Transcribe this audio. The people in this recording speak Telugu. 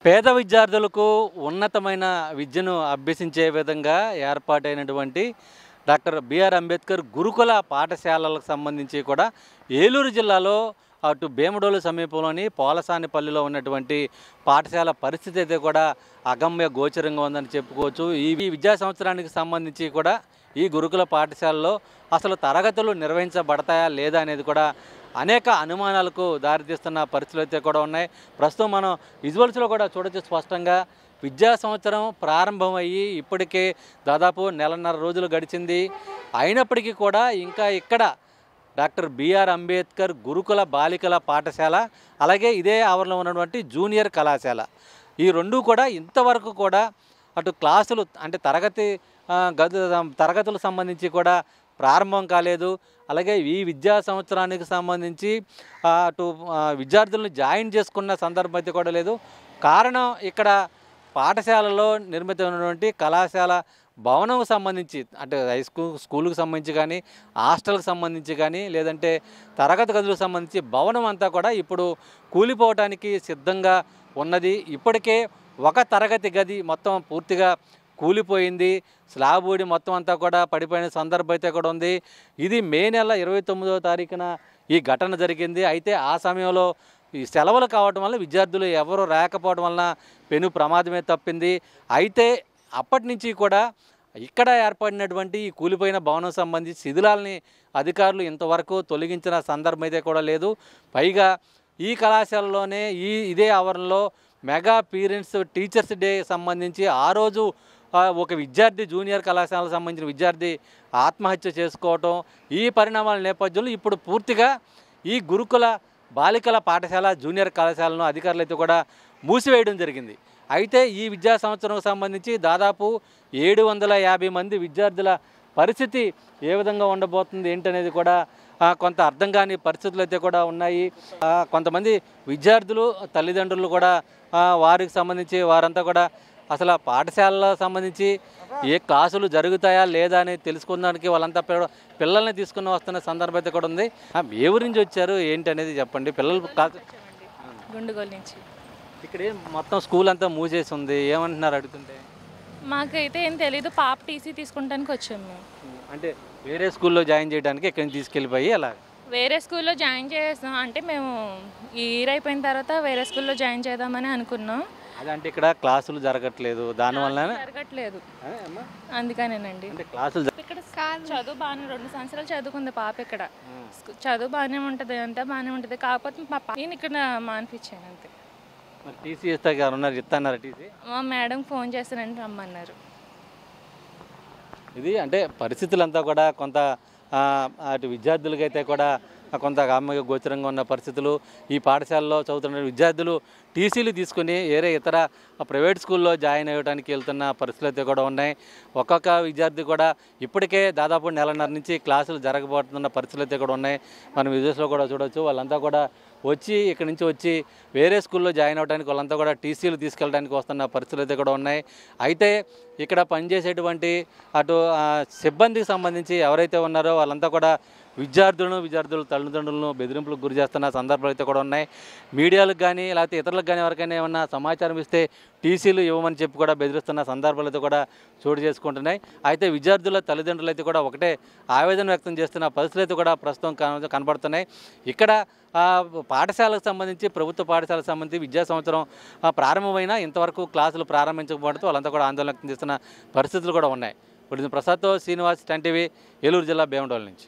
పేద విద్యార్థులకు ఉన్నతమైన విద్యను అభ్యసించే విధంగా ఏర్పాటైనటువంటి డాక్టర్ బిఆర్ అంబేద్కర్ గురుకుల పాఠశాలలకు సంబంధించి కూడా ఏలూరు జిల్లాలో అటు భీమడోలు సమీపంలోని పోలసానిపల్లిలో ఉన్నటువంటి పాఠశాల పరిస్థితి అయితే కూడా అగమ్య గోచరంగా ఉందని చెప్పుకోవచ్చు. ఈ విద్యా సంవత్సరానికి సంబంధించి కూడా ఈ గురుకుల పాఠశాలలో అసలు తరగతులు నిర్వహించబడతాయా లేదా అనేది కూడా అనేక అనుమానాలకు దారితీస్తున్న పరిస్థితులు అయితే కూడా ఉన్నాయి. ప్రస్తుతం మనం విజువల్స్లో కూడా చూడొచ్చు స్పష్టంగా. విద్యా సంవత్సరం ప్రారంభమయ్యి ఇప్పటికే దాదాపు నెలన్నర రోజులు గడిచింది. అయినప్పటికీ కూడా ఇంకా ఇక్కడ డాక్టర్ బిఆర్ అంబేద్కర్ గురుకుల బాలికల పాఠశాల, అలాగే ఇదే ఆవరణలో ఉన్నటువంటి జూనియర్ కళాశాల, ఈ రెండు కూడా ఇంతవరకు కూడా అటు క్లాసులు అంటే తరగతులకు సంబంధించి కూడా ప్రారంభం కాలేదు. అలాగే ఈ విద్యా సంవత్సరానికి సంబంధించి అటు విద్యార్థులను జాయిన్ చేసుకున్న సందర్భం అయితే కూడా లేదు. కారణం ఇక్కడ పాఠశాలలో నిర్మితమైనటువంటి కళాశాల భవనంకు సంబంధించి అంటే స్కూలుకు సంబంధించి కానీ, హాస్టల్కి సంబంధించి కానీ, లేదంటే తరగతి గదులకు సంబంధించి భవనం అంతా కూడా ఇప్పుడు కూలిపోవటానికి సిద్ధంగా ఉన్నది. ఇప్పటికే ఒక తరగతి గది మొత్తం పూర్తిగా కూలిపోయింది. స్లాబ్ ఊడి మొత్తం అంతా కూడా పడిపోయిన సందర్భం అయితే కూడా ఉంది. ఇది మే నెల 29వ తారీఖున ఈ ఘటన జరిగింది. అయితే ఆ సమయంలో ఈ సెలవులు కావడం వల్ల విద్యార్థులు ఎవరు రాకపోవడం వలన పెను ప్రమాదమే తప్పింది. అయితే అప్పటి నుంచి కూడా ఇక్కడ ఏర్పడినటువంటి ఈ కూలిపోయిన భవనం సంబంధించి శిథిలాలని అధికారులు ఇంతవరకు తొలగించిన సందర్భం అయితే కూడా లేదు. పైగా ఈ కళాశాలలోనే ఇదే ఆవరణలో మెగా పేరెంట్స్ టీచర్స్ డే సంబంధించి ఆ రోజు ఒక విద్యార్థి జూనియర్ కళాశాలకు సంబంధించిన విద్యార్థి ఆత్మహత్య చేసుకోవటం, ఈ పరిణామాల నేపథ్యంలో ఇప్పుడు పూర్తిగా ఈ గురుకుల బాలికల పాఠశాల జూనియర్ కళాశాలను అధికారులు అయితే కూడా మూసివేయడం జరిగింది. అయితే ఈ విద్యా సంవత్సరం సంబంధించి దాదాపు 750 మంది విద్యార్థుల పరిస్థితి ఏ విధంగా ఉండబోతుంది ఏంటనేది కూడా కొంత అర్థం కాని పరిస్థితులు అయితే కూడా ఉన్నాయి. కొంతమంది విద్యార్థులు తల్లిదండ్రులు కూడా వారికి సంబంధించి వారంతా కూడా అసలు పాఠశాలలో సంబంధించి ఏ క్లాసులు జరుగుతాయా లేదా అని తెలుసుకోవడానికి వాళ్ళంతా పిల్లల్ని తీసుకుని వస్తున్న సందర్భం అయితే కూడా ఉంది. ఏ ఊరి నుంచి వచ్చారు ఏంటి అనేది చెప్పండి. పిల్లలు గుండుగోలు నుంచి ఇక్కడ మొత్తం స్కూల్ అంతా మూసేసి ఉంది, ఏమంటున్నారు అడుగుతుంటే? మాకైతే ఏం తెలీదు, పాప టీసీ తీసుకుంటానికి వచ్చాము మేము. అంటే వేరే స్కూల్లో జాయిన్ చేయడానికి ఎక్కడి నుంచి తీసుకెళ్ళిపోయి అలా వేరే స్కూల్లో జాయిన్ చేస్తాం అంటే మేము ఈ ఇయర్ అయిపోయిన తర్వాత వేరే స్కూల్లో జాయిన్ చేద్దామని అనుకున్నాం. అదంటే ఇక్కడ క్లాసులు జరగట్లేదు, దానివల్ల జరగట్లేదు అందుకనేనండి. అంటే క్లాసులు ఇక్కడ చదువు బాగానే 2 సంవత్సరాలు చదువుకుంది పాప. ఇక్కడ చదువు బాగానే ఉంటుంది, అంతా బాగానే ఉంటుంది. కాకపోతే మా నేను ఇక్కడ మానిపించాను అంతే. మరి టీసీ ఇస్తాక ఎవరున్నారు ఇస్తున్నారు టీసీ? మా మేడం ఫోన్ చేస్తానని రమ్మన్నారు. ఇది అంటే పరిస్థితులంతా కూడా కొంత అటు విద్యార్థులకైతే కూడా కొంత అమ్మాయి గోచరంగా ఉన్న పరిస్థితులు. ఈ పాఠశాలలో చదువుతున్న విద్యార్థులు టీసీలు తీసుకుని వేరే ఇతర ప్రైవేట్ స్కూల్లో జాయిన్ అవ్వడానికి వెళ్తున్న పరిస్థితులు అయితే కూడా ఉన్నాయి. ఒక్కొక్క విద్యార్థి కూడా ఇప్పటికే దాదాపు నెలన్నర నుంచి క్లాసులు జరగబోతున్న పరిస్థితులు అయితే కూడా ఉన్నాయి. మనం విజువల్స్లో కూడా చూడవచ్చు. వాళ్ళంతా కూడా ఇక్కడి నుంచి వచ్చి వేరే స్కూల్లో జాయిన్ అవ్వడానికి వాళ్ళంతా కూడా టీసీలు తీసుకెళ్ళడానికి వస్తున్న పరిస్థితులు అయితే కూడా ఉన్నాయి. అయితే ఇక్కడ పనిచేసేటువంటి అటు సిబ్బందికి సంబంధించి ఎవరైతే ఉన్నారో వాళ్ళంతా కూడా విద్యార్థుల తల్లిదండ్రులను బెదిరింపులకు గురి చేస్తున్న సందర్భాలు అయితే కూడా ఉన్నాయి. మీడియాలకు కానీ లేకపోతే ఇతరులకు కానీ ఎవరికైనా ఏమన్నా సమాచారం ఇస్తే టీసీలు ఇవ్వమని చెప్పి కూడా బెదిరిస్తున్న సందర్భాలు అయితే కూడా చోటు చేసుకుంటున్నాయి. అయితే విద్యార్థుల తల్లిదండ్రులు అయితే కూడా ఒకటే ఆవేదన వ్యక్తం చేస్తున్న పరిస్థితులు అయితే కూడా ప్రస్తుతం కనబడుతున్నాయి. ఇక్కడ పాఠశాలకు సంబంధించి ప్రభుత్వ పాఠశాలకు సంబంధించి విద్యా సంవత్సరం ప్రారంభమైనా ఇంతవరకు క్లాసులు ప్రారంభించకపోవడంతో వాళ్ళంతా కూడా ఆందోళన వ్యక్తం చేస్తున్న పరిస్థితులు కూడా ఉన్నాయి. ఇప్పుడు ప్రసాద్తో శ్రీనివాస్, 10 టీవీ, ఏలూరు జిల్లా భీమడోలు నుంచి.